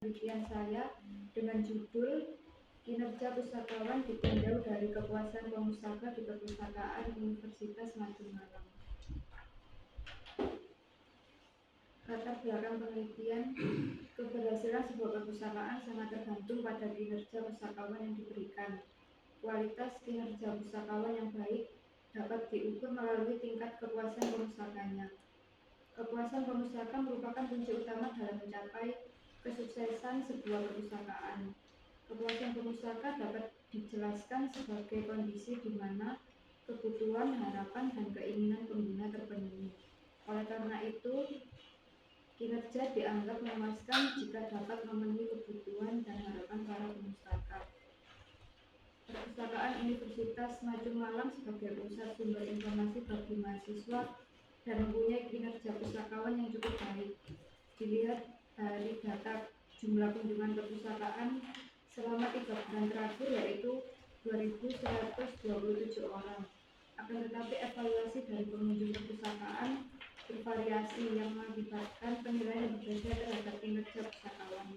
penelitian saya dengan judul Kinerja Pustakawan Ditinjau dari Kepuasan Pemustaka di Perpustakaan Universitas Maju Malang. Latar belakang penelitian, keberhasilan sebuah perpustakaan sangat tergantung pada kinerja pustakawan yang diberikan. Kualitas kinerja pustakawan yang baik dapat diukur melalui tingkat kepuasan pemustakanya. Kepuasan pemustaka merupakan kunci utama dalam mencapai kesuksesan sebuah perpustakaan. Kepuasan pemustaka dapat dijelaskan sebagai kondisi di mana kebutuhan, harapan, dan keinginan pengguna terpenuhi. Oleh karena itu, kinerja dianggap memuaskan jika dapat memenuhi kebutuhan dan harapan para pemustaka. Perpustakaan Universitas Maju Malang sebagai pusat sumber informasi bagi mahasiswa dan mempunyai kinerja pustakawan yang cukup baik. Dilihat dari data jumlah kunjungan perpustakaan selama 3 bulan terakhir, yaitu 2.127 orang. Akan tetapi evaluasi dari pengunjung perpustakaan bervariasi yang mengakibatkan penilaian yang berbeda terhadap kinerja pustakawan.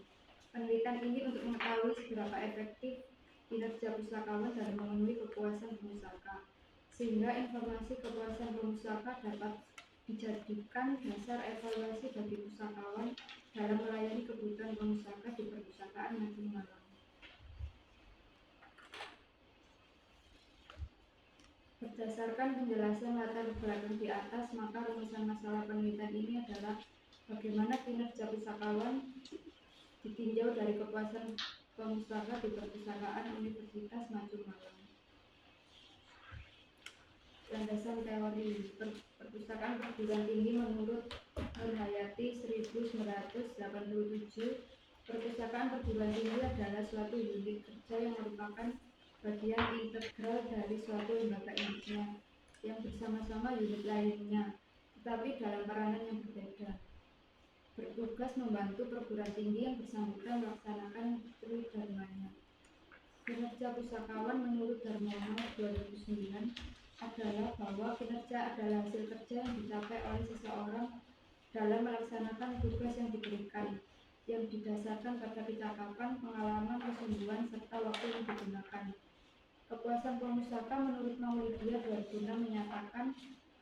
Penelitian ini untuk mengetahui seberapa efektif kinerja pustakawan dalam memenuhi kepuasan pemustaka, sehingga informasi kepuasan pemustaka dapat dijadikan dasar evaluasi bagi pustakawan dalam melayani kebutuhan pemustaka di Perpustakaan Maju Malang. Berdasarkan penjelasan latar belakang di atas, maka rumusan masalah penelitian ini adalah bagaimana kinerja pustakawan ditinjau dari kepuasan pemustaka di Perpustakaan Universitas Maju Malang. Landasan teori perpustakaan perguruan tinggi menurut Nur Hayati 1987, perpustakaan perguruan tinggi adalah suatu unit kerja yang merupakan bagian integral dari suatu lembaga induknya yang bersama-sama unit lainnya, tetapi dalam peranan yang berbeda. Bertugas membantu perguruan tinggi yang bersangkutan melaksanakan tridharmanya. Kinerja pustakawan menurut Darmono 2009 adalah bahwa kinerja adalah hasil kerja yang dicapai oleh seseorang dalam melaksanakan tugas yang diberikan, yang didasarkan pada kecakapan, pengalaman, kesungguhan, serta waktu yang digunakan. Kepuasan pemustaka menurut Maulidia 2006 menyatakan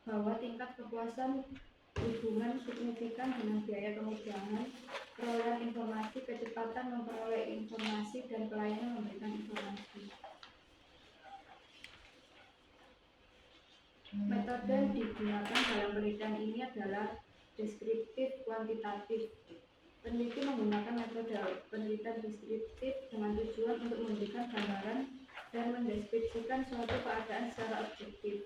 bahwa tingkat kepuasan hubungan signifikan dengan biaya kemudahan perolehan informasi, kecepatan memperoleh informasi, dan pelayanan memberikan informasi. Metode yang digunakan dalam penelitian ini adalah deskriptif kuantitatif. Peneliti menggunakan metode penelitian deskriptif dengan tujuan untuk memberikan gambaran dan mendeskripsikan suatu keadaan secara objektif.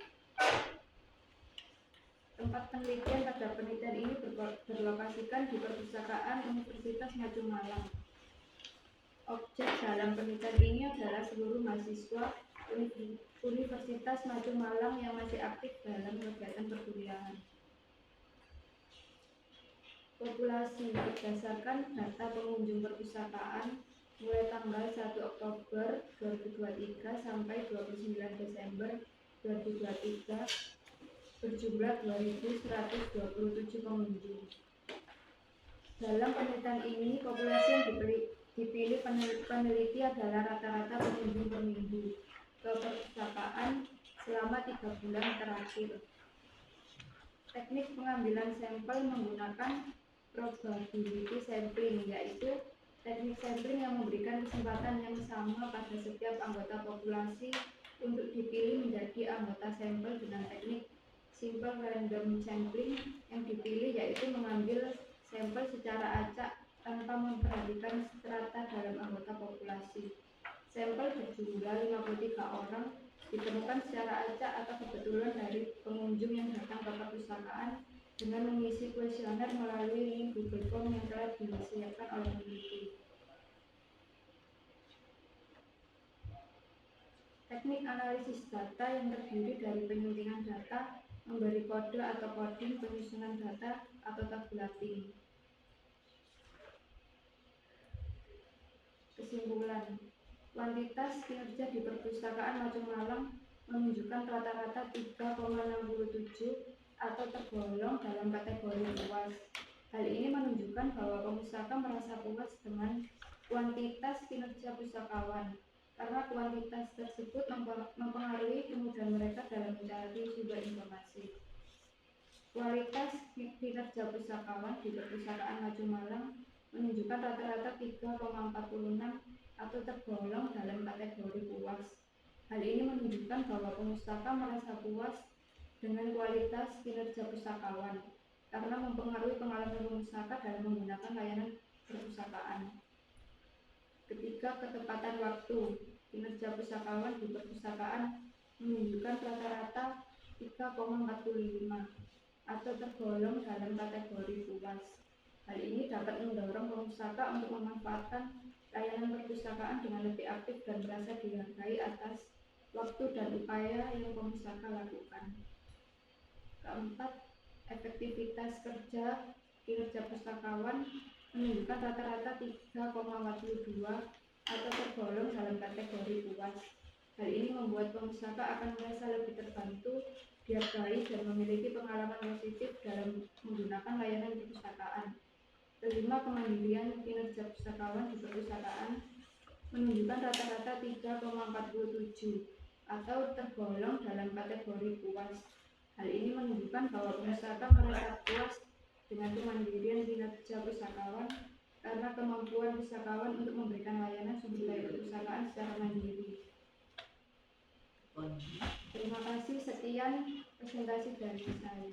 Tempat penelitian pada penelitian ini berlokasikan di Perpustakaan Universitas Maju Malang. Objek dalam penelitian ini adalah seluruh mahasiswa Universitas Maju Malang yang masih aktif dalam kegiatan perkuliahan. Populasi berdasarkan data pengunjung perpustakaan mulai tanggal 1 Oktober 2023 sampai 29 Desember 2023 berjumlah 2.127 pengunjung. Dalam penelitian ini, populasi yang dipilih peneliti adalah rata-rata pengunjung per minggu ke perpustakaan selama 3 bulan terakhir. Teknik pengambilan sampel menggunakan probability sampling, yaitu teknik sampling yang memberikan kesempatan yang sama pada setiap anggota populasi untuk dipilih menjadi anggota sampel dengan teknik simple random sampling yang dipilih yaitu mengambil sampel secara acak tanpa memperhatikan strata dalam anggota populasi. Sampel berjumlah 53 orang ditemukan secara acak atau kebetulan dari pengunjung yang datang ke perpustakaan dengan mengisi kuesioner melalui link Google Form yang telah disiapkan oleh peneliti. Teknik analisis data yang terdiri dari penyuntingan data, memberi kode atau coding, penyusunan data, atau tabulating. Kesimpulan, kuantitas kinerja di Perpustakaan Maju Malang menunjukkan rata-rata 3,67 atau tergolong dalam kategori luas. Hal ini menunjukkan bahwa pemustaka merasa puas dengan kuantitas kinerja pustakawan, karena kuantitas tersebut mempengaruhi kemudahan mereka dalam mencari sumber informasi. Kualitas kinerja pustakawan di Perpustakaan Maju Malang menunjukkan rata-rata 3,46 atau tergolong dalam kategori puas. Hal ini menunjukkan bahwa pemustaka merasa puas dengan kualitas kinerja pustakawan, karena mempengaruhi pengalaman pemustaka dalam menggunakan layanan perpustakaan. Ketiga, ketepatan waktu. Kinerja pustakawan di perpustakaan menunjukkan rata-rata 3,45 atau tergolong dalam kategori puas. Hal ini dapat mendorong pemustaka untuk memanfaatkan layanan perpustakaan dengan lebih aktif dan merasa dihargai atas waktu dan upaya yang pemustaka lakukan. Keempat, efektivitas kerja kinerja pustakawan menunjukkan rata-rata 3,42 atau tergolong dalam kategori puas. Hal ini membuat pemustaka akan merasa lebih terbantu, dihargai, dan memiliki pengalaman positif dalam menggunakan layanan perpustakaan. Kelima, kemandirian kinerja pustakawan di perpustakaan menunjukkan rata-rata 3,47 atau tergolong dalam kategori puas. Hal ini menunjukkan bahwa pustaka merasa puas dengan kemandirian kinerja pustakawan, karena kemampuan pustakawan untuk memberikan layanan sumber daya perpustakaan secara mandiri. Terima kasih, sekian presentasi dari saya.